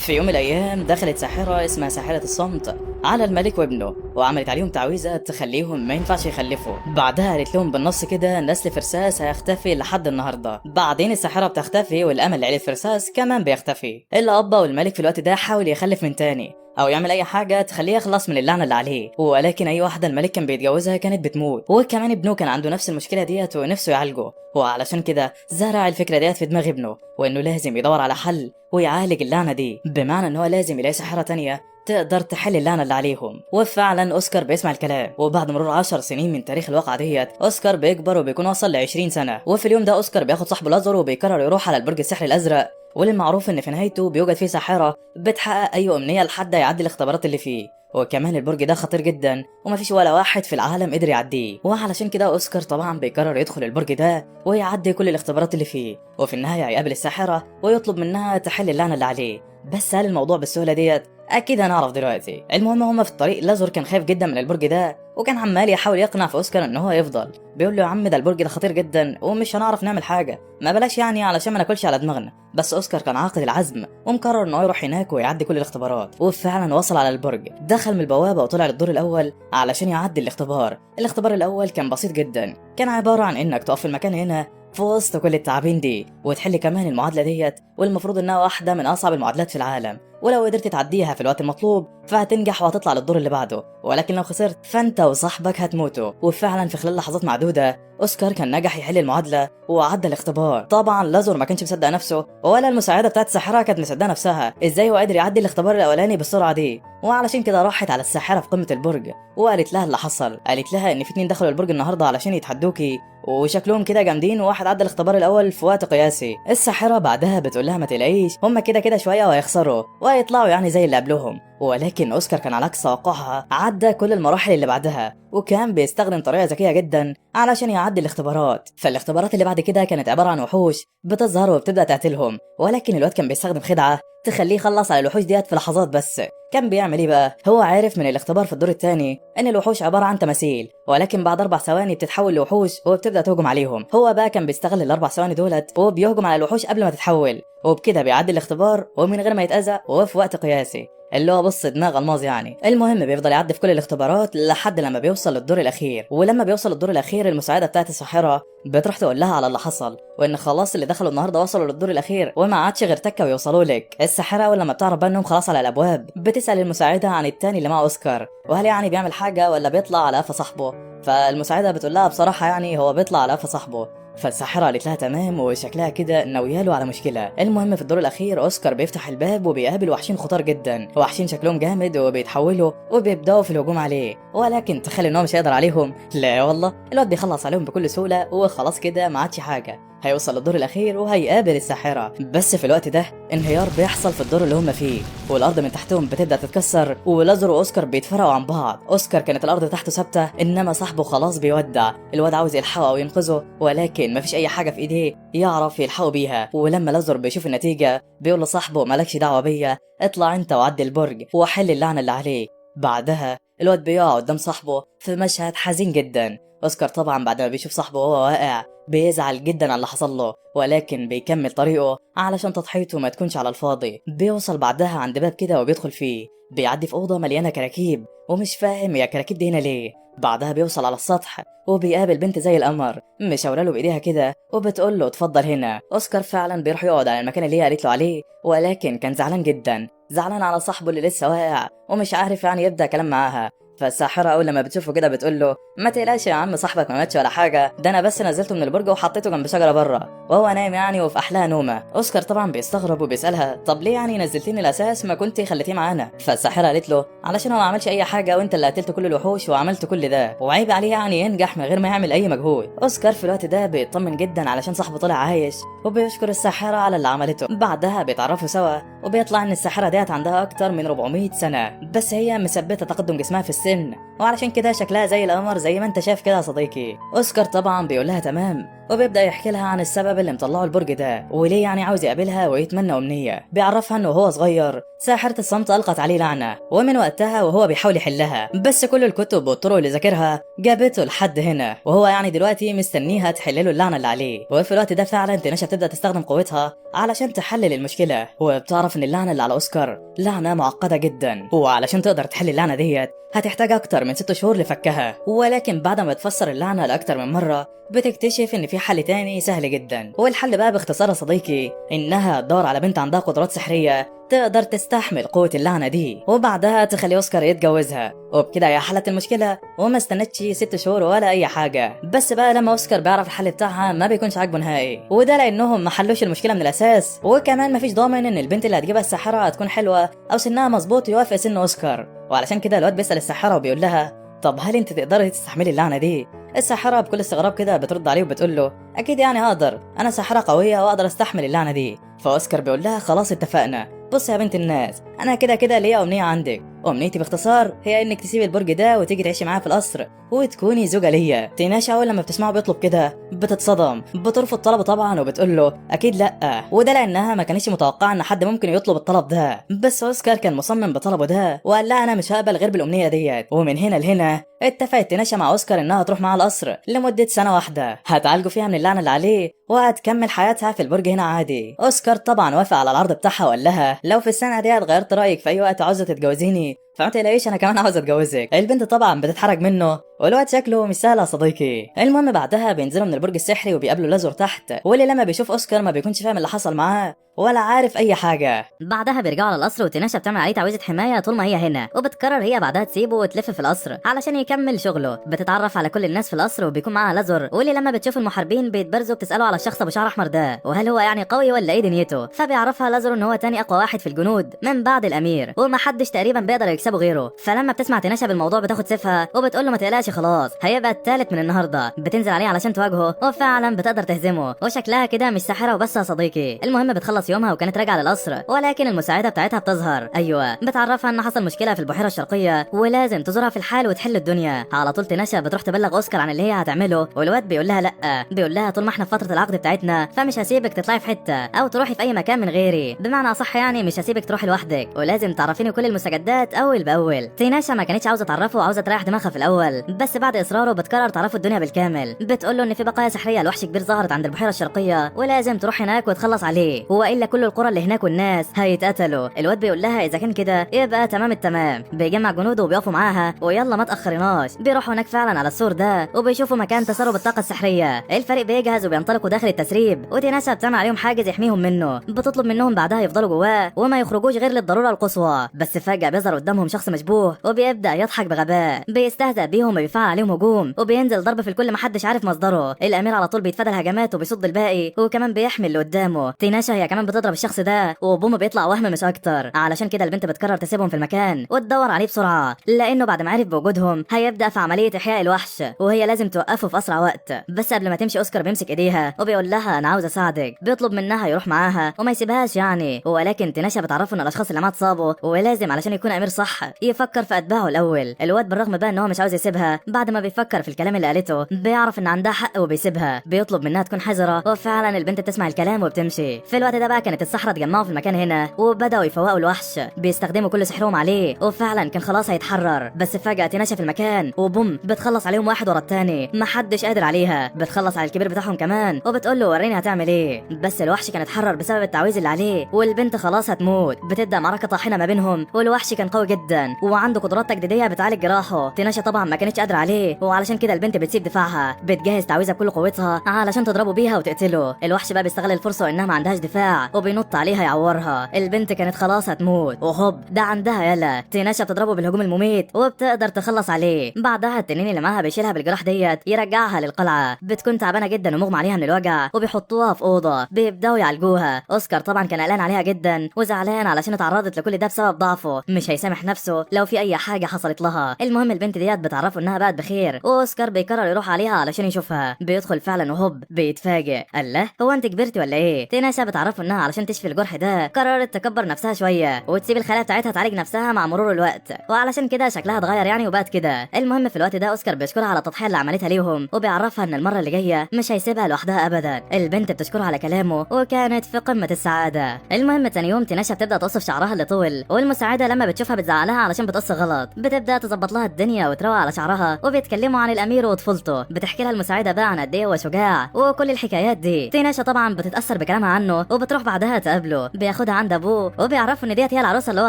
في يوم من الأيام دخلت ساحرة اسمها ساحرة الصمت على الملك وابنه، وعملت عليهم تعويذة تخليهم ما ينفعش يخلفوا. بعدها قالت لهم بالنص كده نسل فرساس هيختفي لحد النهارده. بعدين الساحرة بتختفي والأمل اللي عليه فرساس كمان بيختفي. إلا أبا والملك في الوقت ده حاول يخلف من تاني او يعمل اي حاجه تخليه يخلص من اللعنه اللي عليه، ولكن اي واحده الملك كان بيتجوزها كانت بتموت، وكمان ابنه كان عنده نفس المشكله ديت ونفسه يعالجه. وعلشان كده زرع الفكره ديت في دماغ ابنه، وانه لازم يدور على حل ويعالج اللعنه دي، بمعنى ان هو لازم يلاقي ساحره تانية تقدر تحل اللعنه اللي عليهم. وفعلا اوسكار بيسمع الكلام، وبعد مرور 10 سنين من تاريخ الواقعه ديت اوسكار بيكبر وبيكون وصل ل 20 سنه. وفي اليوم ده اوسكار بياخد صاحبه لازارو وبيقرر يروح على البرج السحري الازرق، والمعروف ان في نهايته بيوجد فيه ساحره بتحقق اي امنيه لحد يعدي الاختبارات اللي فيه. وكمان البرج ده خطير جدا ومفيش ولا واحد في العالم قدر يعديه، وعلشان كده اوسكار طبعا بيقرر يدخل البرج ده ويعدي كل الاختبارات اللي فيه، وفي النهايه هيقابل الساحره ويطلب منها تحل اللعنه اللي عليه. بس هل الموضوع بالسهوله ديت؟ اكيد هنعرف دلوقتي. المهم هما في الطريق لازور كان خايف جدا من البرج ده، وكان عمال يحاول يقنع في اوسكار ان هو يفضل. بيقول له يا عم ده البرج ده خطير جدا ومش هنعرف نعمل حاجه، ما بلاش يعني علشان ما ناكلش على دماغنا. بس اوسكار كان عاقد العزم ومقرر ان هو يروح هناك ويعدي كل الاختبارات. وفعلا وصل على البرج، دخل من البوابه وطلع للدور الاول علشان يعدي الاختبار. الاختبار الاول كان بسيط جدا، كان عباره عن انك تقف في المكان هنا في وسط كل التعابين دي وتحل كمان المعادله ديت، والمفروض انها واحده من اصعب المعادلات في العالم، ولو قدرت تعديها في الوقت المطلوب فهتنجح وهتطلع للدور اللي بعده، ولكن لو خسرت فانت وصاحبك هتموتوا. وفعلا في خلال لحظات معدوده اوسكار كان نجح يحل المعادله وعدى الاختبار. طبعا لازور ما كانش مصدق نفسه، ولا المساعده بتاعت الساحره كانت مصدقه نفسها ازاي هو قادر يعدي الاختبار الاولاني بالسرعه دي. وعلشان كده راحت على الساحره في قمه البرج وقالت لها اللي حصل. قالت لها ان في 2 دخلوا البرج النهارده علشان يتحدوكي وشكلهم كده جامدين، وواحد عدى الاختبار الاول في وقت قياسي. الساحره بعدها بتقول لها ما تقلقيش، هم كده كده شويه وهيخسروا وهيطلعوا يعني زي اللي قبلهم. ولكن اوسكار كان على عكس توقعها عدى كل المراحل اللي بعدها، وكان بيستخدم طريقه ذكيه جدا علشان يعدي الاختبارات. فالاختبارات اللي بعد كده كانت عباره عن وحوش بتظهر وبتبدا تقتلهم، ولكن الواد كان بيستخدم خدعه تخليه يخلص على الوحوش ديت في لحظات. بس كان بيعمل ايه بقى؟ هو عارف من الاختبار في الدور الثاني ان الوحوش عباره عن تماثيل، ولكن بعد 4 ثواني بتتحول لوحوش وبتبدا تهجم عليهم. هو بقى كان بيستغل ال4 ثواني دولت وبيهجم على الوحوش قبل ما تتحول، وبكده بيعدي الاختبار ومن غير ما يتاذى وفي وقت قياسي، اللي هو بص دماغ الماظ يعني. المهم بيفضل يعدي في كل الاختبارات لحد لما بيوصل للدور الاخير. ولما بيوصل للدور الاخير المساعده بتاعت الساحره بتروح تقول لها على اللي حصل، وان خلاص اللي دخلوا النهارده وصلوا للدور الاخير وما عادش غير تكه ويوصلوا لك. الساحره اول لما بتعرف بقى انهم خلاص على الابواب بتسال المساعده عن التاني اللي مع اوسكار، وهل يعني بيعمل حاجه ولا بيطلع على قفا صاحبه. فالمساعده بتقول لها بصراحه يعني هو بيطلع على قفا صاحبه. فالساحره قالت لها تمام، وشكلها كده ناوياله على مشكله. المهم في الدور الاخير اوسكار بيفتح الباب وبيقابل وحشين خطار جدا، وحشين شكلهم جامد وبيتحولوا وبيبداوا في الهجوم عليه، ولكن تخيل ان هو مش هيقدر عليهم. لا والله الواد بيخلص عليهم بكل سهوله، وخلاص كده ما عادش حاجه. هيوصل للدور الاخير وهيقابل الساحره. بس في الوقت ده انهيار بيحصل في الدور اللي هم فيه، والارض من تحتهم بتبدا تتكسر، ولازارو واوسكار بيتفرقوا عن بعض. اوسكار كانت الارض تحته ثابته، انما صاحبه خلاص بيودع. الواد عاوز يلحقه او ينقذه، ولكن مفيش اي حاجه في ايديه يعرف يلحقه بيها. ولما لازارو بيشوف النتيجه بيقول لصاحبه مالكش دعوه بيا، اطلع انت وعدي البرج وحل اللعنه اللي عليه. بعدها الواد بيقع قدام صاحبه في مشهد حزين جدا. اوسكار طبعا بعد ما بيشوف صاحبه وهو واقع بيزعل جدا على اللي حصل له، ولكن بيكمل طريقه علشان تضحيته ما تكونش على الفاضي. بيوصل بعدها عند باب كده وبيدخل فيه، بيعدي في اوضه مليانه كراكيب ومش فاهم هي الكراكيب دي هنا ليه. بعدها بيوصل على السطح وبيقابل بنت زي القمر مشاوره له بايديها كده وبتقول له اتفضل هنا. اوسكار فعلا بيروح يقعد على المكان اللي هي قالت له عليه، ولكن كان زعلان جدا، زعلان على صاحبه اللي لسه واقع ومش عارف يعني يبدا كلام معاها. فالساحره اول لما بتشوفه كده بتقول له ما تقلقش يا عم، صاحبك ما ماتش ولا حاجه، ده انا بس نزلته من البرج وحطيته جنب شجره بره وهو نايم يعني وفي احلاها نومه. اوسكار طبعا بيستغرب وبيسالها طب ليه يعني نزلتيني الاساس ما كنت خليتيه معانا. فالساحره قالت له علشان هو ما عملش اي حاجه وانت اللي قتلت كل الوحوش وعملت كل ده، وعيب عليه يعني ينجح من غير ما يعمل اي مجهود. اوسكار في الوقت ده بيطمن جدا علشان صاحبه طلع عايش، وبيشكر الساحره على اللي عملته. بعدها بيتعرفوا سوا وبيطلع ان الساحره ديت عندها اكتر من 400 سنه، بس هي مثبته تقدم جسمها في السن، وعلشان كده شكلها زي القمر زي ما انت شايف كده يا صديقي. اوسكار طبعا بيقول لها تمام، وبيبدا يحكي لها عن السبب اللي مطلعه البرج ده وليه يعني عاوز يقابلها ويتمنى امنيه. بيعرفها انه وهو صغير ساحره الصمت القت عليه لعنه، ومن وقتها وهو بيحاول يحلها، بس كل الكتب والطرق اللي ذاكرها جابته لحد هنا، وهو يعني دلوقتي مستنيها تحل له اللعنه اللي عليه. وفي الوقت ده فعلا تناشا بتبدا تستخدم قوتها علشان تحلل المشكله، وبتعرف بتعرف ان اللعنه اللي على اوسكار لعنه معقده جدا، وعلشان تقدر تحل اللعنه ديت هتحتاج اكتر من 6 شهور لفكها. ولكن بعد ما تفسر اللعنه لاكتر من مره بتكتشف ان في حل تاني سهل جدا، والحل بقى باختصار يا صديقي انها تدور على بنت عندها قدرات سحريه تقدر تستحمل قوة اللعنة دي، وبعدها تخلي اوسكار يتجوزها، وبكده هي حلت المشكلة وما استنتش 6 شهور ولا اي حاجة. بس بقى لما اوسكار بيعرف الحل بتاعها ما بيكونش عاجبه نهائي، وده لانهم ما حلوش المشكلة من الاساس، وكمان مفيش ضامن ان البنت اللي هتجيبها الساحرة هتكون حلوة او سنها مظبوط يوافق سن اوسكار. وعلشان كده الواد بيسأل الساحرة وبيقول لها طب هل انت تقدري تستحملي اللعنة دي؟ الساحرة بكل استغراب كده بترد عليه وبتقول له اكيد يعني هقدر، انا ساحرة قوية واقدر استحمل اللعنة دي. فاوسكار بيقول لها خلاص اتفقنا، بص يا بنت الناس، انا كده كده ليا امنيه عندك، امنيتي باختصار هي انك تسيبي البرج ده وتيجي تعيشي معايا في القصر وتكوني زوجه ليا. تيناشا اول لما بتسمعه بيطلب كده بتتصدم، بترفض طلبه طبعا وبتقول له اكيد لا، وده لانها ما كانتش متوقعه ان حد ممكن يطلب الطلب ده. بس اوسكار كان مصمم بطلبه ده وقال لها انا مش هقبل غير بالامنيه ديت. ومن هنا لهنا اتفقت تيناشا مع اوسكار انها تروح معاه القصر لمده سنه واحده هتعالجوا فيها من اللعنه اللي عليه وهتكمل حياتها في البرج هنا عادي. اوسكار طبعا وافق على العرض بتاعها وقال لها لو في السنه دي غيرت رايك في اي وقت عاوزه تتجوزيني فما تقلقيش انا كمان عاوز اتجوزك. البنت طبعا بتتحرج منه والوقت شكله مش سهل يا صديقي. المهم بعدها بينزلوا من البرج السحري وبيقابلوا لازور تحت، واللي لما بيشوف اوسكار ما بيكونش فاهم اللي حصل معاه ولا عارف اي حاجه. بعدها بيرجعوا على القصر وتيناشا بتعمل عليه تعويذه حمايه طول ما هي هنا، وبتقرر هي بعدها تسيبه وتلف في القصر علشان يكمل شغله. بتتعرف على كل الناس في القصر وبيكون معاها لازور، واللي لما بتشوف المحاربين بيتبرزوا بتساله على الشخص ابو شعر احمر ده وهل هو يعني قوي ولا ايه دنيته. فبيعرفها لازور ان هو تاني اقوى واحد في الجنود من بعد الامير ومحدش تقريبا بيقدر يكسبه غيره. فلما بتسمع تيناشا بالموضوع بتاخد سيفها وبتقول له ما تقلقش خلاص هيبقى التالت من النهارده. بتنزل عليه علشان تواجهه وفعلا بتقدر تهزمه، وشكلها كده مش ساحره وبس يا صديقي. المهم بتخلص يومها وكانت راجعه للقصر، ولكن المساعده بتاعتها بتظهر. ايوه بتعرفها ان حصل مشكله في البحيره الشرقيه ولازم تزورها في الحال وتحل الدنيا. على طول تيناشا بتروح تبلغ اوسكار عن اللي هي هتعمله، والواد بيقول لها لا، بيقول لها طول ما احنا في فتره العقد بتاعتنا فمش هسيبك تطلعي في حته او تروحي في اي مكان من غيري، بمعنى اصح يعني مش هسيبك تروحي لوحدك ولازم تعرفيني كل المستجدات اول باول. تيناشا ما كانتش عاوزه تعرفه وعاوزه تريح دماغها في الاول، بس بعد اصراره بتقرر تعرفوا الدنيا بالكامل. بتقول له ان في بقايا سحريه لوحش كبير ظهرت عند البحيره الشرقيه ولازم تروح هناك وتخلص عليه، والا كل القرى اللي هناك والناس هيتقتلوا. الواد بيقول لها اذا كان كده يبقى تمام التمام. بيجمع جنوده وبيقفوا معاها ويلا ما تاخرناش. بيروحوا هناك فعلا على السور ده وبيشوفوا مكان تسرب الطاقه السحريه. الفريق بيجهز وبينطلقوا داخل التسريب، وتيناشا بتعمل عليهم حاجز يحميهم منه. بتطلب منهم بعدها يفضلوا جواه وما يخرجوش غير للضروره القصوى. بس فجاه بيظهر قدامهم شخص مشبوه وبيبدا يضحك بغباء، بيستهزأ بيهم وبيفعل عليهم هجوم وبينزل ضرب في الكل محدش عارف مصدره. الامير على طول بيتفادى الهجمات وبيصد الباقي وكمان بيحمي اللي قدامه. تيناشا هي كمان بتضرب الشخص ده وبوم بيطلع وهم مش اكتر. علشان كده البنت بتقرر تسيبهم في المكان وتدور عليه بسرعه، لانه بعد ما عرف بوجودهم هيبدا في عمليه احياء الوحش وهي لازم توقفه في اسرع وقت. بس قبل ما تمشي اوسكار بيمسك ايديها وبيقول لها انا عاوز اساعدك، بيطلب منها يروح معاها وما يسيبهاش يعني. ولكن تيناشا بتعرفه ان الاشخاص اللي مات صابوا ولازم علشان يكون امير صح يفكر في اتباعه الاول. الواد بالرغم بقى ان هو مش عاوز يسيبها، بعد ما بيفكر في الكلام اللي قالته بيعرف ان عندها حق وبيسيبها. بيطلب منها تكون حذره وفعلا البنت بتسمع الكلام وبتمشي. في الوقت ده بقى كانت السحرة اتجمعوا في المكان هنا وبداوا يفوقوا الوحش، بيستخدموا كل سحرهم عليه وفعلا كان خلاص هيتحرر. بس فجأة تيناشا في المكان وبوم بتخلص عليهم واحد ورا التاني، محدش قادر عليها. بتخلص على الكبير بتاعهم كمان وبتقول له وريني هتعمل ايه. بس الوحش كان اتحرر بسبب التعويذ اللي عليه والبنت خلاص هتموت. بتبدا معركة طاحنة ما بينهم والوحش كان قوي جدا وعنده قدرات تجديدية بتعالج جراحه. تيناشا طبعا ما كانتش قادرة عليه وعلشان كده البنت بتسيب دفاعها، بتجهز تعويذة بكل قوتها علشان تضربه بيها وتقتله. الوحش بقى بيستغل الفرصة وانها ما عندهاش دفاع وبينط عليها يعورها. البنت كانت خلاص هتموت وهوب ده عندها يلا. تيناشا بتضربه بالهجوم المميت وبتقدر تخلص عليه. بعدها التنين اللي معاها بيشيلها بالجراح ديت يرجعها للقلعة. بتكون تعبانة جدا ومغمى عليها من الوجع وبيحطوها في أوضة بيبداوا يعالجوها. اوسكار طبعا كان قلقان عليها جدا وزعلان علشان اتعرضت لكل ده بسبب ضعفه، مش هيسامح نفسه لو في اي حاجة حصلت لها. المهم البنت ديت بتعرفه انها بقت بخير واوسكار بيقرر يروح عليها علشان يشوفها. بيدخل فعلا وهوب بيتفاجئ، الله هو انت كبرتي ولا ايه؟ تيناشا بتعرفه انها علشان تشفي الجرح ده قررت تكبر نفسها شويه وتسيب الخلايا بتاعتها تعالج نفسها مع مرور الوقت، وعلشان كده شكلها اتغير يعني وبقت كده. المهم في الوقت ده اوسكار بيشكرها على التضحيه اللي عملتها ليهم وبيعرفها ان المره اللي جايه مش هيسيبها لوحدها ابدا. البنت بتشكره على كلامه وكانت في قمه السعاده. المهم تاني يوم تيناشا بتبدا تقصف شعرها اللي طول والمساعده لما بتشوفها بتزعق لها علشان بتقص غلط. بتبدا تظبط لها الدنيا وتروق على شعرها، وبيتكلموا عن الامير وطفولته. بتحكي لها المساعده بقى عن قد ايه هو شجاع وكل الحكايات دي. تيناشا طبعا بتتاثر بكلامها عنه، وبتروح بعدها تقابله، بياخدها عند ابوه وبيعرفوا ان ديت هي العروسه اللي هو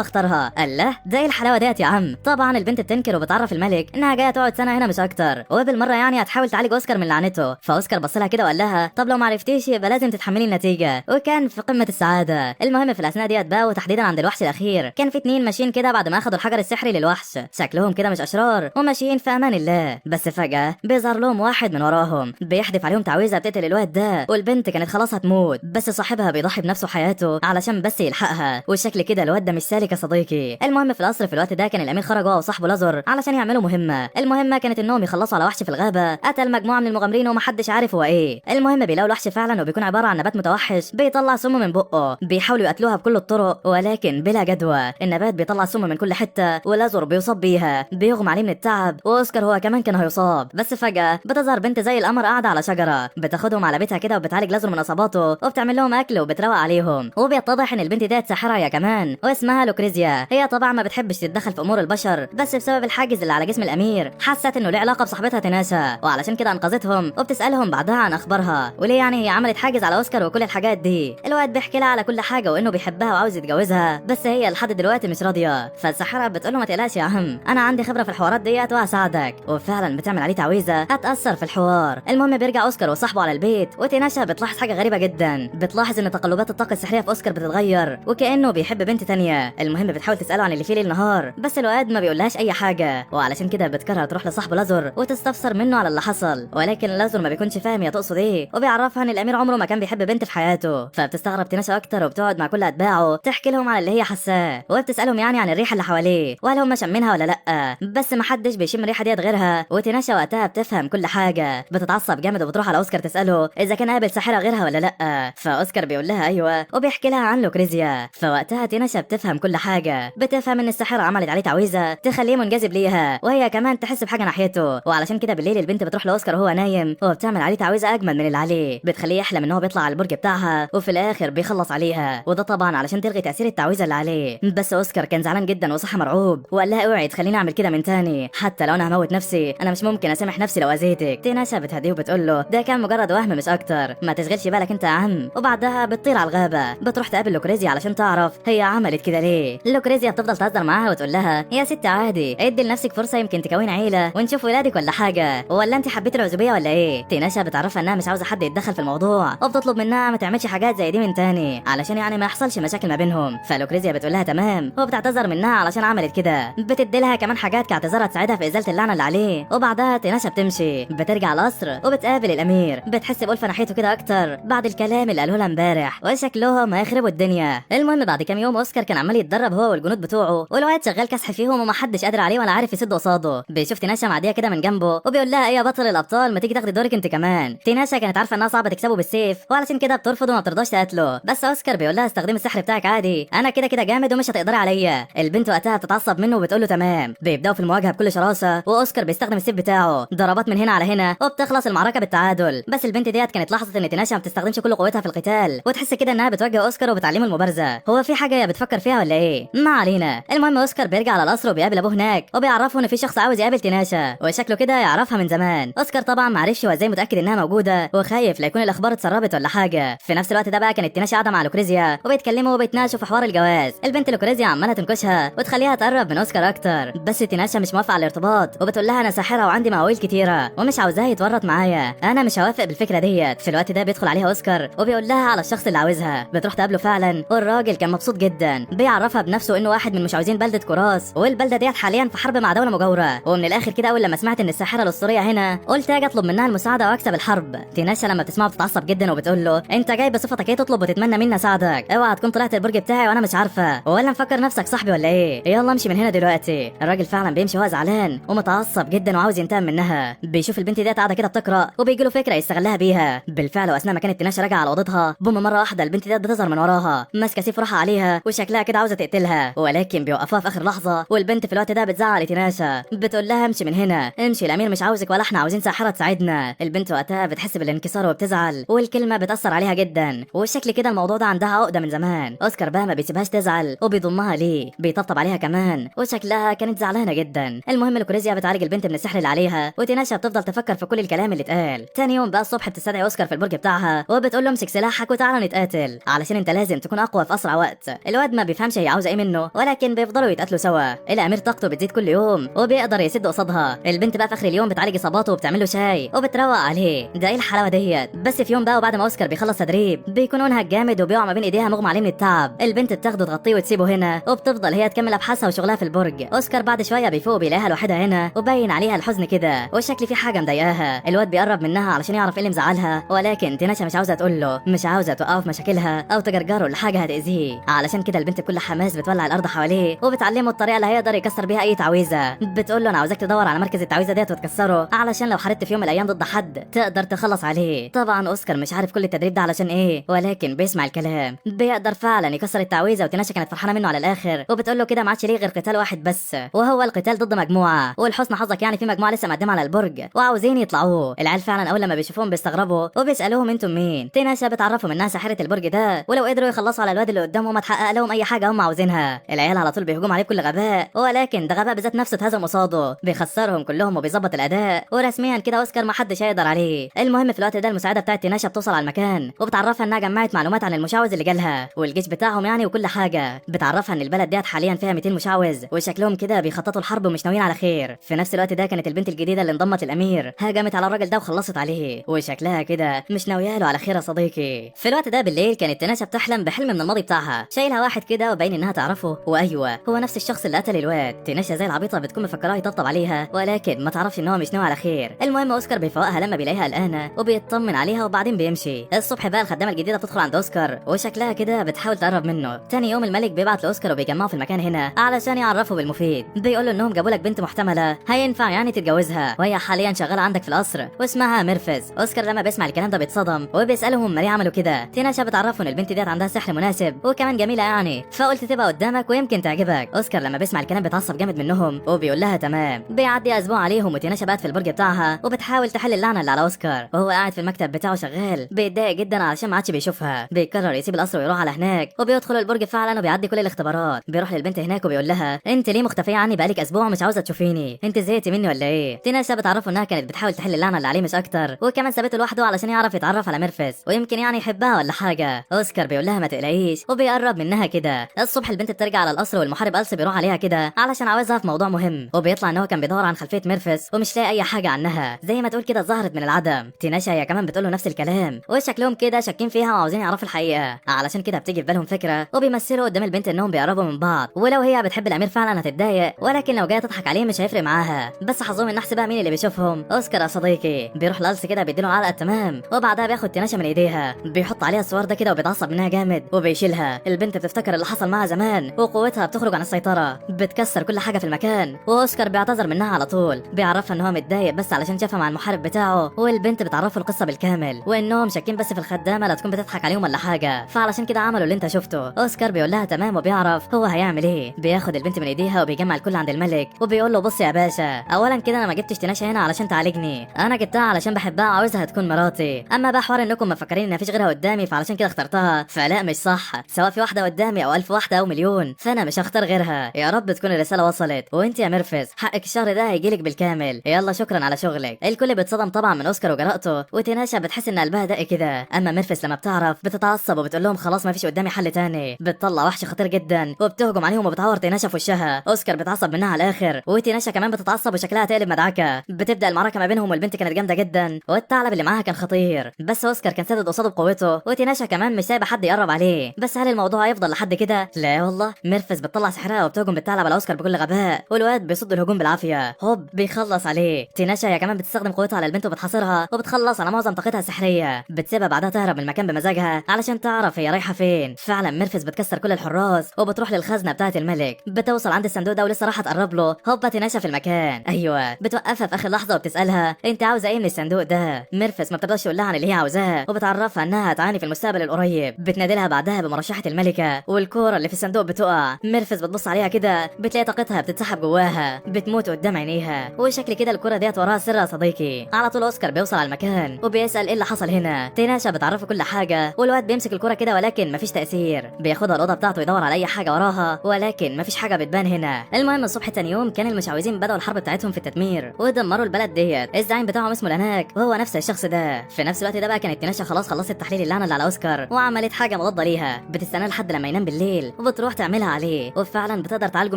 اختارها. الله، ده ايه الحلاوه ديت يا عم. طبعا البنت بتنكر وبتعرف الملك انها جايه تقعد سنه هنا مش اكتر، وبالمره يعني هتحاول تعالج اوسكار من لعنته. فاوسكار بص لها كده وقال لها طب لو ما عرفتيش يبقى لازم تتحملي النتيجه، وكان في قمه السعاده. المهم في الاثناء ديت بقى، وتحديدا عند الوحش الاخير، كان في 2 ماشيين كده بعد ما اخدوا الحجر السحري للوحش، شكلهم كده مش اشرار وماشيين في امان الله. بس فجاه بيظهر لهم واحد من وراهم بيحدف عليهم تعويذه بتقتل الواد ده، والبنت كانت خلاص هتموت، بس صاحبها بيضحي بنفسه حياته علشان بس يلحقها. والشكل كده الواد ده مش سالك يا صديقي. المهم في القصر في الوقت ده كان الامير خرج هو وصاحبه لازر علشان يعملوا مهمه. المهمه كانت انهم يخلصوا على وحش في الغابه قتل مجموعه من المغامرين ومحدش عارف هو ايه. المهم بيلاقوا الوحش فعلا، وبيكون عباره عن نبات متوحش بيطلع سم من بقه. بيحاولوا يقتلوها بكل الطرق ولكن بلا جدوى. النبات بيطلع سم من كل حته، ولازر بيصاب بيها، بيغمى عليه من التعب، واوسكار هو كمان كان هيصاب. بس فجاه بتظهر بنت زي القمر قاعده على شجره، بتاخدهم على بيتها كده وبتعالج لازر من اصاباته، وبتعمل لهم اكل وبتروق عليهم. وبيتضح ان البنت ديت ساحره هي كمان، واسمها لوكريزيا. هي طبعا ما بتحبش تتدخل في امور البشر، بس بسبب الحاجز اللي على جسم الامير حست انه له علاقه بصاحبتها تيناشا، وعلشان كده انقذتهم. وبتسالهم بعدها عن اخبارها وليه يعني هي عملت حاجز على اوسكار وكل الحاجات دي. الواد بيحكي لها على كل حاجه وانه بيحبها وعاوز يتجوزها، بس هي لحد دلوقتي مش راضيه. فالساحره بتقول له ما تقلقش يا عم، انا عندي خبره في الحوارات ديت وهساعدك. وفعلا بتعمل عليه تعويذه هتاثر في الحوار. المهم بيرجع اوسكار وصاحبه على البيت، وتيناشا بتلاحظ حاجه غريبه جدا. بتلاحظ ان تقلبات الطاقه السحريه في اوسكار بتتغير وكانه بيحب بنت تانية. المهم بتحاول تساله عن اللي فيه ليل نهار، بس الواد ما بيقولهاش اي حاجه، وعلشان كده بتكرر تروح لصاحبه لازر وتستفسر منه على اللي حصل. ولكن لازر ما بيكونش فاهم هي تقصد ايه، وبيعرفها ان الامير عمره ما كان بيحب بنت في حياته. فبتستغرب تيناشا اكتر، وبتقعد مع كل اتباعه تحكي لهم على اللي هي حاساه، وبتسالهم يعني عن الريحه اللي حواليه وهل هم شامينها ولا لا. بس ما حدش بيشم الريحه ديت غيرها. وتيناشا وقتها بتفهم كل حاجه، بتتعصب جامد وبتروح على اوسكار تساله اذا كان قابل ساحره غيرها ولا لا. فاوسكار بيقول لها ايوه، وبيحكي لها عن لوكريزيا. فوقتها تيناشا بتفهم كل حاجه، بتفهم ان الساحره عملت عليه تعويذه تخليه منجذب ليها، وهي كمان تحس بحاجه ناحيته. وعلشان كده بالليل البنت بتروح لاوسكار وهو نايم، وبتعمل عليه تعويذه اجمل من اللي عليه، بتخليه يحلم ان هو بيطلع على البرج بتاعها، وفي الاخر بيخلص عليها. وده طبعا علشان تلغي تاثير التعويذه اللي عليه. بس اوسكار كان زعلان جدا وصحى مرعوب، وقال لها اوعي تخليني اعمل كده من تاني، حتى لو انا هموت نفسي انا مش ممكن اسامح نفسي لو اذيتك. تيناشا بتهديه وبتقول له ده كان مجرد وهم مش اكتر، ما تشغلش بالك انت يا عم. وبعدها بتطير على الغابه، بتروح تقابل لوكريزيا علشان تعرف هي عملت كده ليه. لوكريزيا بتفضل تهزر معاها وتقول لها يا ست عادي، ادي لنفسك فرصه يمكن تكون عيله ونشوف ولادك ولا حاجه، ولا انت حبيت العزوبيه ولا ايه. تيناشا بتعرفها انها مش عاوزه حد يتدخل في الموضوع، وبتطلب منها ما تعملش حاجات زي دي من تاني علشان يعني ما يحصلش مشاكل ما بينهم. فلوكريزيا بتقول لها تمام، وبتعتذر منها علشان عملت كده. بتدي لها كمان حاجات كاعتذار تساعدها في ازاله اللعنه اللي عليه. وبعدها تيناشا بتمشي، بترجع القصر وبتقابل الامير، بتحس بألفة ناحيته كده اكتر بعد الكلام اللي قاله لها امبارح، وشكلهم هيخربوا الدنيا. المهم بعد كام يوم اوسكار كان عمال يتدرب هو والجنود بتوعه، والواد شغال كسح فيهم ومحدش قادر عليه ولا عارف يسد قصاده. بيشوف تيناشا معديه كده من جنبه، وبيقول لها ايه يا بطل الابطال، ما تيجي تاخدي دورك انت كمان. تيناشا كانت عارفه انها صعبه تكسبه بالسيف، وعلشان كده بترفض وما بترضاش تقتله. بس اوسكار بيقول لها استخدمي السحر بتاعك عادي، انا كده كده جامد ومش هتقدري عليا. البنت وقتها بتتعصب منه وبتقول له تمام. بيبداوا في المواجهه بكل شراسه، واوسكار بيستخدم السيف بتاعه، ضربات من هنا على هنا، وبتخلص المعركه بالتعادل. بس البنت ديت كانت لاحظت ان تيناشا ما بتستخدمش كل قوتها في القتال، وتحس كده انها بتواجه اوسكار وبتعلمه المبارزه. هو في حاجه هي بتفكر فيها ولا ايه؟ ما علينا. المهم اوسكار بيرجع على القصر وبيقابل ابوه هناك، وبيعرفه ان في شخص عاوز يقابل تيناشا، وشكله كده يعرفها من زمان. اوسكار طبعا ما عرفش هو ازاي متاكد انها موجوده، وخايف لا يكون الاخبار اتسربت ولا حاجه. في نفس الوقت ده بقى كانت تيناشا قاعده مع لوكريزيا وبيتكلموا وبيتناقشوا في حوار الجواز. البنت لوكريزيا عماله تنكشها وتخليها تقرب من اوسكار اكتر، بس تيناشا مش موافقه على الارتباط، وبتقول لها انا ساحره وعندي مواويل كتيره ومش عاوزاه يتورط معايا، انا مش هوافق بالفكره ديت. في الوقت ده بيدخل عليها اوسكار وبيقول لها على الشخص اللي عاوزها. بتروح تقابله فعلا، والراجل كان مبسوط جدا، بيعرفها بنفسه انه واحد من مشعوذين بلده كوراس، والبلده ديت حاليا في حرب مع دوله مجاوره. ومن الاخر كده اول لما سمعت ان الساحره الاسطوريه هنا قلت اجي اطلب منها المساعده واكسب الحرب. تيناشا لما بتسمعه بتتعصب جدا وبتقول له انت جاي بصفتك ايه تطلب وتتمنى مني اساعدك؟ اوعى تكون طلعت البرج بتاعي وانا مش عارفه، ولا مفكر نفسك صاحبي ولا ايه؟ يلا امشي من هنا دلوقتي. الراجل فعلا بيمشي وهو زعلان ومتعصب جدا وعاوز ينتقم منها. بيشوف البنت ديت قاعده كده بتقرا، وبيجي له فكره يستغلها بيها. بالفعل واثناء ما كانت تيناشا راجعه على اوضتها، بوم مره واحده البنت ديت بتظهر من وراها ماسكه سيف روحها عليها، وشكلها كده عاوزه تقتلها، ولكن بيوقفوها في اخر لحظه. والبنت في الوقت ده بتزعق لتيناشا، بتقول لها امشي من هنا، امشي، الامير مش عاوزك ولا احنا عاوزين ساحره تساعدنا. البنت وقتها بتحس بالانكسار وبتزعل، والكلمه بتاثر عليها جدا، والشكل كده الموضوع ده عندها عقده من زمان. اوسكار بقى ما بيسيبهاش تزعل وبيضمها ليه، بيطبطب بيطبطب عليها كمان، وشكلها كانت زعلانه جدا. المهم لوكريزيا بتعالج البنت من السحر اللي عليها، وتيناشا بتفضل تفكر في كل الكلام اللي اتقال. تاني يوم بقى الصبح بتستدعي اوسكار في البرج بتاعها، وبتقول له امسك سلاحك وتعالى نتقاتل، علشان انت لازم تكون اقوى في اسرع وقت. الواد ما بيفهمش هي عاوزه ايه منه، ولكن بيفضلوا يتقاتلوا سوا. الامير طاقته بتزيد كل يوم وبيقدر يسد قصادها. البنت بقى في اخر اليوم بتعالج اصاباته وبتعمل له شاي وبتروق عليه. ده ايه الحلاوه ديت؟ بس في يوم بقى وبعد ما اوسكار بيخلص تدريب بيكون منهك جامد وبيقع ما بين ايديها مغمى عليه من التعب. البنت بتاخده تغطيه وتسيبه هنا، وبتفضل هي تكمل ابحاثها وشغلها في البرج. اوسكار بعد شويه بيفوق بيلاقيها لوحدها هنا، وباين عليها الحزن كده، والشكل في حاجه مضايقاها. الواد بيقرب منها علشان يعرف ايه اللي مزعلها، ولكن تيناشا مش عاوزه تقول له، مش عاوزه توقفه في مشاكلها او تجرجره لحاجه هتاذيه. علشان كده البنت بكل حماس بتولع الارض حواليه وبتعلمه الطريقه اللي هيقدر يكسر بيها اي تعويذه. بتقول له انا عاوزاك تدور على مركز التعويذه ديت وتكسره، علشان لو حاربت في يوم من الايام ضد حد تقدر تخلص عليه. طبعا اوسكار مش عارف كل التدريب ده علشان ايه، ولكن بيسمع الكلام. بيقدر فعلا يكسر التعويذه، وتيناشا كانت فرحانه منه على الاخر، وبتقول له كده ما عادش ليه غير قتال واحد بس، وهو القتال ضد مجموعه، ولحسن حظك يعني في مجموعه لسه مقدمه على البرج وعاوزين يطلعوه. العيال فعلا اول لما بيشوفوهم بيستغربوا وبيسالوهم انتم مين. تيناشا بتعرفهم انها ساحره البرج ده، ولو قدروا يخلصوا على الواد اللي قدامهم ما تحقق لهم اي حاجه هم عاوزينها. العيال على طول بيهجموا عليه بكل غباء، ولكن ده غباء بذات نفسه اتهزم قصاده، بيخسرهم كلهم وبيظبط الاداء، ورسميا كده اوسكار ما حدش هيقدر عليه. المهم في الوقت ده المساعده بتاعت تيناشا بتوصل على المكان، وبتعرفها انها جمعت معلومات عن المشعوذ اللي جالها والجيش بتاعهم يعني وكل حاجه. بتعرفها ان البلد ديت حاليا فيها 200 مشعوذ، وشكلهم كده بيخططوا الحرب ومش ناويين على خير. في نفس الوقت ده كانت البنت الجديده اللي انضمت للامير هاجمت على الراجل ده وخلصت عليه، وشكلها كده مش ناويه له على خير يا صديقي. في الوقت ده بالليل كانت تيناشا بتحلم بحلم من الماضي بتاعها، شايلها واحد كده وباين انها تعرفه، وايوه هو نفس الشخص اللي قتل الواد. تيناشا زي العبيطه بتكون مفكراه يطبطب عليها، ولكن ما تعرفش ان هو مش ناوي على خير. المهم اوسكار بيفوقها لما بيلاقيها قلقانه وبيطمن عليها، وبعدين بيمشي. الصبح بقى الخدامه الجديده بتدخل عند اوسكار وشكلها كده بتحاول تقرب منه. تاني يوم الملك بيبعت لاوسكار وبيجمعوا في المكان هنا علشان يعرفوا بالمفيد. بيقول له انهم جابوا لك بنت محتمله هينفع يعني تتجوزها، وهي حاليا شغاله عندك في القصر واسمها ميرفز. اوسكار لما بيسمع الكلام ده بيتصدم وبيسالهم ليه عملوا كده. تيناشا بتعرفه ان البنت ديت عندها سحر مناسب وكمان جميله يعني، فقلت تبقى قدامك ويمكن تعجبك. اوسكار لما بيسمع الكلام بيتعصب جامد منهم وبيقول لها تمام. بيعدي اسبوع عليهم وتيناشا بقت في البرج بتاعها وبتحاول تحل اللعنه اللي على اوسكار، وهو قاعد في المكتب بتاعه شغال بيتضايق جدا علشان ما عادش بيشوفها. بيقرر يسيب القصر ويروح على هناك، وبيدخل البرج فعلا وبيعدي كل الاختبارات. بيروح للبنت هناك وبيقول لها انت ليه مختفيه عني بقالك اسبوع مش عاوزه تشوفيني؟ انت زهقتي مني ولا ايه؟ تيناشا بتعرفه انها كانت بتحاول تحل اللعنه اللي عليه مش اكتر، وكمان سابته لوحده علشان يعرف يتعرف على ميرفز ويمكن يعني يحبها ولا حاجه. اوسكار بيقول لها ما تقلقيش وبيقرب منها كده. الصبح البنت بترجع على القصر والمحارب ألس بيروح عليها كده علشان عاوزها في موضوع مهم، وبيطلع ان هو كان بيدور عن خلفيه ميرفز ومش لاقي اي حاجه عنها، زي ما تقول كده ظهرت من العدم. تيناشا هي كمان بتقول له نفس الكلام، وشكلهم كده شاكين فيها وعاوزين يعرفوا الحقيقه. علشان كده بتيجي في بالهم فكره وبيمثلوا قدام البنت انهم بيقربوا من بعض، ولو هي بتحب الامير فعلا هتتضايق، ولكن لو جايه تضحك عليه مش هيفرق معاها. بس حظهم النحس بقى مين اللي بيشوفهم؟ اوسكار يا صديقي. بيروح لألس كده بيديله علقه تمام، وبعدها بياخد تيناشا من ايديها بيحط عليها الصور ده كده وبيتعصب منها جامد وبيشيلها. البنت بتفتكر اللي حصل معاها زمان وقوتها بتخرج عن السيطره، بتكسر كل حاجه في المكان، واوسكار بيعتذر منها على طول. بيعرفها ان هو متضايق بس علشان شافها مع المحارب بتاعه، والبنت بتعرفه القصه بالكامل وانهم شاكين بس في الخدامه لا تكون بتضحك عليهم ولا حاجه، فعلشان كده عملوا اللي انت شفته. اوسكار بيقول لها تمام وبيعرف هو هيعمل ايه. بياخد البنت من ايديها وبيجمع الكل عند الملك وبيقول له بص يا باشا، اولا كده انا ما جبتش تيناشا هنا علشان تعالجني، انا جبتها علشان بحبها وعاوزها تكون مراتي. اما بقى حوار انكم مفكرين ان مفيش غيرها قدامي فعلشان كده اخترتها، فلا مش صح. سواء في واحده قدامي او 1000 واحده او مليون فانا مش هختار غيرها. يا رب تكون الرساله وصلت. وانت يا ميرفز حقك الشهر ده هيجيلك بالكامل، يلا شكرا على شغلك. الكل بيتصدم طبعا من اوسكار وجرأته، وتيناشا بتحس ان قلبها دق كده. اما ميرفز لما بتعرف بتتعصب وبتقول لهم خلاص مفيش قدامي حل تاني، بتطلع وحش خطير جدا وبتهجم عليهم وبتعور تيناشا في وشها. اوسكار بتعصب منها على الاخر، وتيناشا كمان بتتعصب وشكلها تقلب مدعكه. بتبدا المعركه ما بينهم والبنت كانت جامده جدا، والثعلب اللي معاها كان خطير، بس اوسكار كان سادد قصاده بقوته، وتيناشا كمان مش سايبه حد يقرب عليه. بس هل الموضوع هيفضل لحد كده؟ لا والله. ميرفز بتطلع سحرها وبتهجم بالثعلب على اوسكار بكل غباء، والواد بيصد الهجوم بالعافيه، هوب بيخلص عليه. تيناشا هي كمان بتستخدم قوتها على البنت وبتحاصرها وبتخلص على معظم طاقتها السحريه، بتسيبها بعدها تهرب من المكان بمزاجها علشان تعرف هي رايحه فين. فعلا ميرفز بتكسر كل الحراس وبتروح للخزنه بتاعه الملك، بتوصل عند الصندوق ده ولسه راح تقرب له، هوبا تيناشا في المكان. ايوه بتوقفها في اخر لحظه وبتسالها انت عاوزه ايه من الصندوق ده. ميرفز ما بتقدرش تقول لها عن اللي هي عاوزاه، وبتعرفها انها هتعاني في المستقبل القريب. بتنادي لها بعدها بمرشحه الملكه، والكوره اللي في الصندوق بتقع. ميرفز بتبص عليها كده بتلاقي طاقتها بتتسحب جواها، بتموت قدام عينيها، وشكل كده الكوره ديت وراها سر يا صديقي. على طول اوسكار بيوصل على المكان وبيسال ايه اللي حصل هنا. تيناشا بتعرفه كل حاجه، والواد بيمسك الكوره كده ولكن مفيش تاثير. بياخدها الاوضه بتاعته يدور على اي حاجه وراها، ولكن مفيش حاجه بتبان هنا. المهم الصبح تاني يوم كان المشعوذين بدأوا الحرب بتاعتهم في التدمير ودمروا البلد ديت. الزعيم بتاعهم اسمه لاناك وهو نفس الشخص ده. في نفس الوقت ده بقى كانت تيناشا خلاص خلصت تحليل اللعنه اللي على اوسكار وعملت حاجه مضاده ليها بتستناه لحد لما ينام بالليل وبتروح تعملها عليه وفعلا بتقدر تعالجه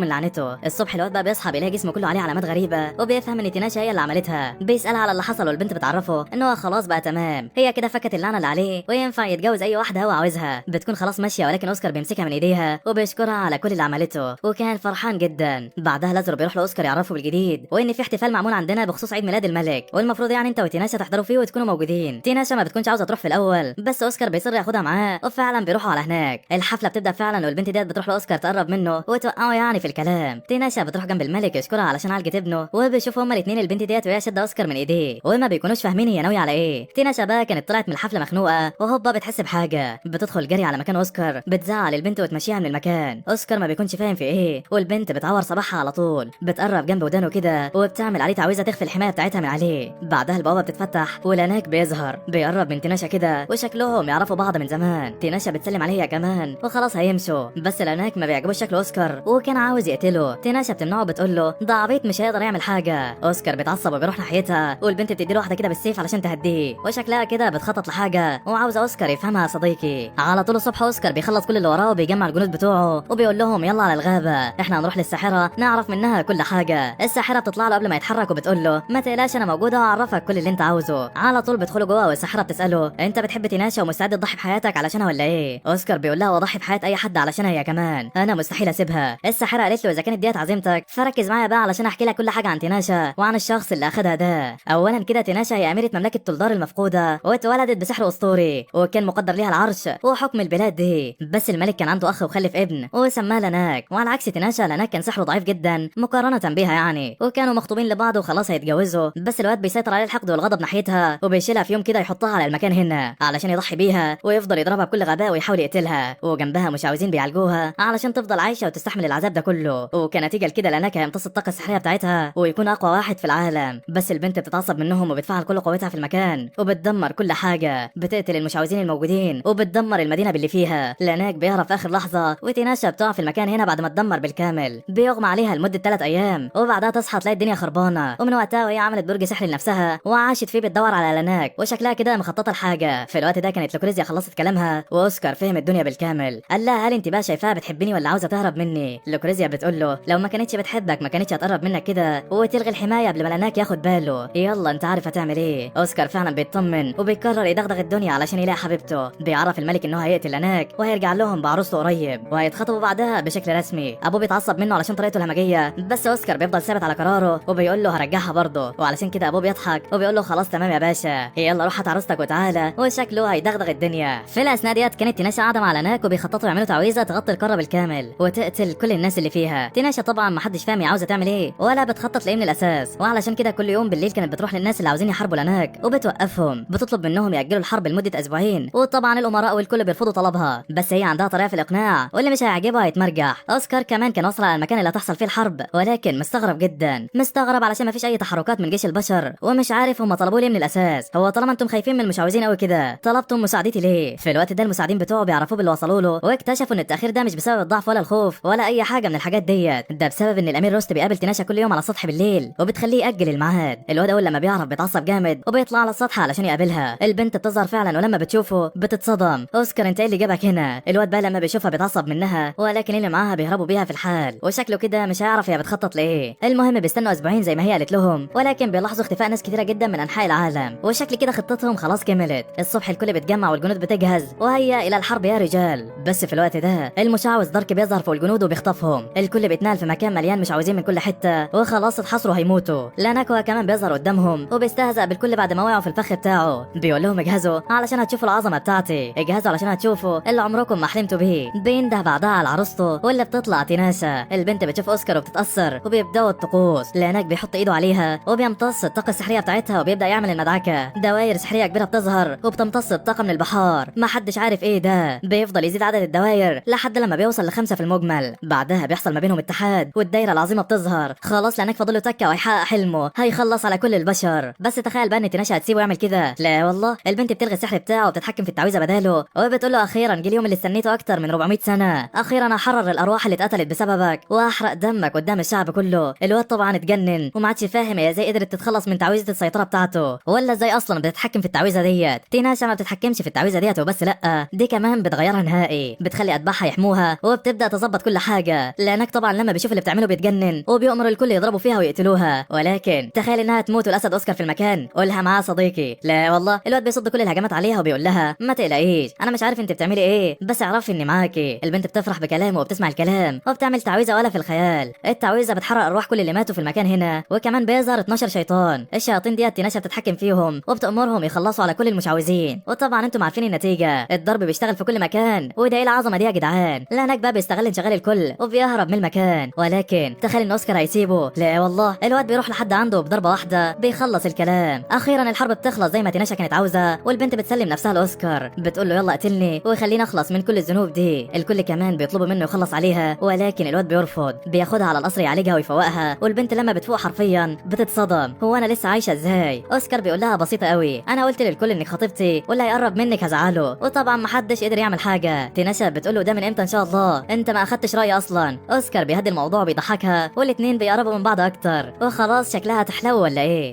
من لعنته. الصبح الواد بقى بيصحى بيلاقي جسمه كله عليه علامات غريبه وبيفهم ان تيناشا هي اللي عملتها. بيسالها على اللي حصل والبنت بتعرفه ان هو خلاص بقى تمام، هي كده فكت اللعنه اللي عليه وينفع يتجوز اي واحده هو عاوزها. بتكون خلاص ماشيه ولكن اوسكار بيمسكها من ايديها وبيشكرها على كل اللي عملته وكان فرحان جدا. بعدها لازارو بيروح لاوسكار يعرفه بالجديد وان في احتفال معمول عندنا بخصوص عيد ميلاد الملك والمفروض يعني انت وتيناشا تحضروا فيه وتكونوا موجودين. تيناشا ما بتكونش عاوزه تروح في الاول بس اوسكار بيصر ياخدها معاه وفعلا بيروحوا على هناك. الحفله بتبدا فعلا والبنت ديت بتروح لاوسكار تقرب منه وتوقعه يعني في الكلام. تيناشا بتروح جنب الملك يشكرها علشان عالجت ابنه وبيشوفوا هما الاثنين البنت ديت وهي شاده اوسكار من ايديه وما بيكونوش فاهمين هي ناويه على ايه. تيناشا بقى كانت طلعت من الحفله مخنوقه وهوبا بتحس بحاجه بتدخل جري على مكان اوسكار بتزعل البنت وتمشيها من المكان. اوسكار ما بيكونش فاهم في ايه والبنت بتعور صباحها على طول بتقرب جنب ودانه كده وبتعمل عليه تعويذه تخفي الحمايه بتاعتها من عليه. بعدها البوابه بتتفتح ولاناك بيظهر بيقرب من تيناشا كده وشكلهم يعرفوا بعض من زمان. تيناشا بتسلم عليه كمان وخلاص هيمشوا بس لاناك ما بيعجبوش شكل اوسكار وكان عاوز يقتله. تيناشا بتمنعه بتقول له ده عبيط مش هيقدر يعمل حاجه. اوسكار بيتعصب وبيروح ناحيتها والبنت بتدي له واحده كده بالسيف علشان تهديه وشكلها كده بتخطط لحاجه وعاوزه اوسكار يفهمها يا صديقي. على طول الصبح اوسكار بيخلص كل اللي وراه وبيجمع الجنود بتوعه وبيقول لهم يلا على الغابه احنا هنروح للساحره نعرف منها كل حاجه. الساحره بتطلع له قبل ما يتحرك وبتقول له ما تقلقش انا موجوده واعرفك كل اللي انت عاوزه. على طول بيدخلوا جوه والساحره بتساله انت بتحب تيناشا ومستعد تضحي بحياتك علشانها ولا ايه؟ اوسكار بيقول لها واضحي بحياه اي حد علشانها هي كمان انا مستحيل اسيبها. الساحره قالت له اذا كانت ديت عزيمتك فركز معايا بقى علشان احكي لك كل حاجه عن تيناشا وعن الشخص اللي اخدها ده. اولا كده تيناشا هي اميره مملكه تولدار المفقوده واتولدت بسحر اسطوري وكان مقدر ليها العرش وحكم البلاد دي. بس الملك كان عنده اخ وخلف ابن وسماه لاناك وعلى عكس تيناشا لاناك كان سحره ضعيف جدا مقارنه بيها يعني وكانوا مخطوبين لبعض وخلاص هيتجوزوا بس الواد بيسيطر عليه الحقد والغضب ناحيتها وبيشيلها في يوم كده يحطها على المكان هنا علشان يضحي بيها ويفضل يضربها بكل غباء ويحاول يقتلها وجنبها مشعوذين بيعالجوها علشان تفضل عايشه وتستحمل العذاب ده كله. وكنتيجه لكده لاناك هيمتص الطاقه السحريه بتاعتها ويكون اقوى واحد في العالم. بس البنت بتتعصب منهم وبتفعل كل قوتها في المكان وبتدمر كل حاجه بتقتل المشعوذين الموجودين وبتدمر المدينه باللي فيها. لاناك بيهرب في اخر لحظه وتيناشا بتقع في المكان هنا بعد ما تدمر بالكامل بيغمى عليها لمده 3 ايام وبعدها تصحى تلاقي الدنيا خربانه ومن وقتها وهي عملت برج سحري لنفسها وعاشت فيه بتدور على لاناك وشكلها كده مخططه لحاجه. في الوقت ده كانت لوكريزيا خلصت كلامها واوسكار فهم الدنيا بالكامل. قال لها هل انت بقى شايفاها بتحبني ولا عاوزه تهرب مني؟ لوكريزيا بتقول له لو ما كانتش بتحبك ما كانتش هتقرب منك كده وتلغي الحمايه قبل ما لاناك ياخد باله. يلا انت عارف هتعمل ايه. اوسكار فعلا بيطمن وبيقرر يدغدغ الدنيا علشان يلاقي حبيبته. بيعرف الملك انه هيقتل لاناك وهيرجع لهم بعروسته قريب وهيتخطبوا بعدها بشكل رسمي. ابوه بيتعصب منه علشان طريقته الهمجيه بس اوسكار بيفضل ثابت على قراره وبيقول له هرجعها برضه وعلشان كده ابوه بيضحك وبيقول له خلاص تمام يا باشا يلا روح هات عروستك وتعالى وشكله هيدغدغ الدنيا. في الاثناء ديت كانت تيناشا قاعده مع لاناك وبيخططوا يعملوا تعويذه تغطي القاره بالكامل وتقتل كل الناس اللي فيها. تيناشا طبعا ما حدش فاهم هي عاوزه تعمل ايه ولا بتخطط لايه من الاساس وعلشان كده كل يوم بالليل كانت بتروح للناس اللي عاوزين يحاربوا لاناك وبتوقفهم بتطلب منهم ياجلوا الحرب لمده اسبوعين وطبعا الامراء والكل بيرفضوا طلبها بس هي عندها طريقه في الاقناع واللي مش هيعجبها هيتمرجح. اوسكار كمان كان وصل على المكان اللي هتحصل فيه الحرب ولكن مستغرب جدا مستغرب علشان ما فيش اي تحركات من جيش البشر ومش عارف هم طلبوا ليه من الاساس. هو طالما انتم خايفين من المشعوذين قوي كده طلبتم مساعدتي ليه؟ في الوقت ده المساعدين بتوعه بيعرفوا باللي وصلوا له واكتشفوا ان التاخير ده مش بسبب الضعف ولا الخوف ولا اي حاجه من الحاجات ديت ده بسبب ان الامير روست بيقابل تيناشا كل يوم على السطح بالليل وبتخليه ياجل الميعاد. الواد اول لما بيعرف بيتعصب جامد وبيطلع على السطح علشان يقابلها. البنت بتظهر فعلا ولما بتشوفه بتتصدم. اوسكار انت ايه اللي جابك هنا؟ الواد بقى لما بيشوفها بيتعصب منها ولكن اللي معاها بيهربوا بيها في الحال وشكله كده مش هيعرف هي بتخطط لايه. المهم بيستنوا اسبوعين زي ما هي قالت لهم ولكن بيلاحظوا اختفاء ناس كتيره جدا من انحاء العالم وشكل كده خطتهم خلاص كملت. الصبح الكل بيتجمع والجنود بتجهز وهي الى الحرب يا رجال. بس في الوقت ده المشعوذ دارك بيظهر فوق الجنود وبيخطفهم. الكل بيتنقل في مكان مليان مشعوذين من كل حته وخلاص اتحصروا هيموتوا. لاناكوا كمان بيظهر قدامهم وبيستهزأ بالكل بعد ما وقعوا في الفخ بتاعه. بيقول لهم اجهزوا علشان هتشوفوا العظمه بتاعتي اجهزوا علشان هتشوفوا اللي عمركم ما حلمتوا بيه. بينده بعدها على عروسته واللي بتطلع تيناشا. البنت بتشوف اوسكار وبتتاثر وبيبداوا الطقوس. لاناك بيحط ايده عليها وبيمتص الطاقه السحريه بتاعتها وبيبدا يعمل المدعكه. دوائر سحريه كبيره بتظهر وبتمتص الطاقه من البحار ما حدش عارف ايه ده. بيفضل يزيد عدد الدوائر لحد لما بيوصل ل5 في المجمل. بعدها بيحصل ما بينهم اتحاد والدايره العظيمه بتظهر. خلاص لانك فاضل له تكه وهيحقق حلمه هيخلص على كل البشر. بس تخيل بقى ان تيناشا هتسيبه يعمل كده. لا والله البنت بتلغي السحر بتاعه وبتتحكم في التعويذه بداله وبتقول له اخيرا جه اليوم اللي استنيته اكتر من 400 سنه. اخيرا هحرر الارواح اللي اتقتلت بسببك واحرق دمك قدام الشعب كله. الواد طبعا اتجنن وما عادش فاهم هي ازاي قدرت تتخلص من تعويذه السيطره بتاعته، ولا ازاي اصلا بتتحكم في التعويذه ديت. تيناشا ما بتتحكمش في التعويذه ديت وبس، لا دي كمان بتغيرها نهائي، بتخلي اتباعها يحموها وبتبدا تظبط كل حاجه. لانك طبعا لما بيشوف اللي بتعمله بيتجنن وبيأمر الكل يضربوا فيها ويقتلوها. ولكن تخيل انها تموت والاسد اوسكار في المكان، قولها معاه صديقي. لا والله الواد بيصد كل الهجمات عليها وبيقول لها ما تقلقيش، انا مش عارف انت بتعملي ايه بس اعرفي اني معاكي. البنت بتفرح بكلامه وبتسمع الكلام وبتعمل تعويذه ولا في الخيال. التعويذه بتحرق ارواح كل اللي ماتوا في المكان هنا، وكمان بيظهر 12 شيطان. الشياطين ديت تيناشا بتتحكم فيهم وبتأمرهم يخلصوا على كل المشعوذين. وطبعا انتم عارفين النتيجه، الضرب بيشتغل في كل مكان. وده ايه العظمه دي يا جدعان؟ لانك بقى بيستغل انشغال الكل وبيهرب من المكان. ولكن تخيل ان اوسكار هيسيبه. لا والله الواد بيروح لحد عنده بضربه واحده بيخلص الكلام. اخيرا الحرب بتخلص زي ما تيناشا كانت عاوزه، والبنت بتسلم نفسها لاوسكار، بتقول له يلا اقتلني وخليني اخلص من كل الذنوب دي. الكل كمان بيطلبوا منه يخلص عليها، ولكن الواد بيرفض. بياخدها على القصر يعالجها ويفوقها. والبنت لما بتفوق حرفيا بتتصدم، هو انا لسه عايشه ازاي؟ اوسكار بيقول لها بسيطه قوي، انا قلت للكل انك خطيبتي واللي هيقرب منك هزعله. وطبعا محدش قدر يعمل حاجه. تيناشا بتقول له ده من امتى ان شاء الله؟ انت ما اخدتش رايي اصلا. اوسكار بيهدي الموضوع وبيضحكها، والاتنين بيقربوا من بعض اكتر. وخلاص شكلها تحلو ولا ايه؟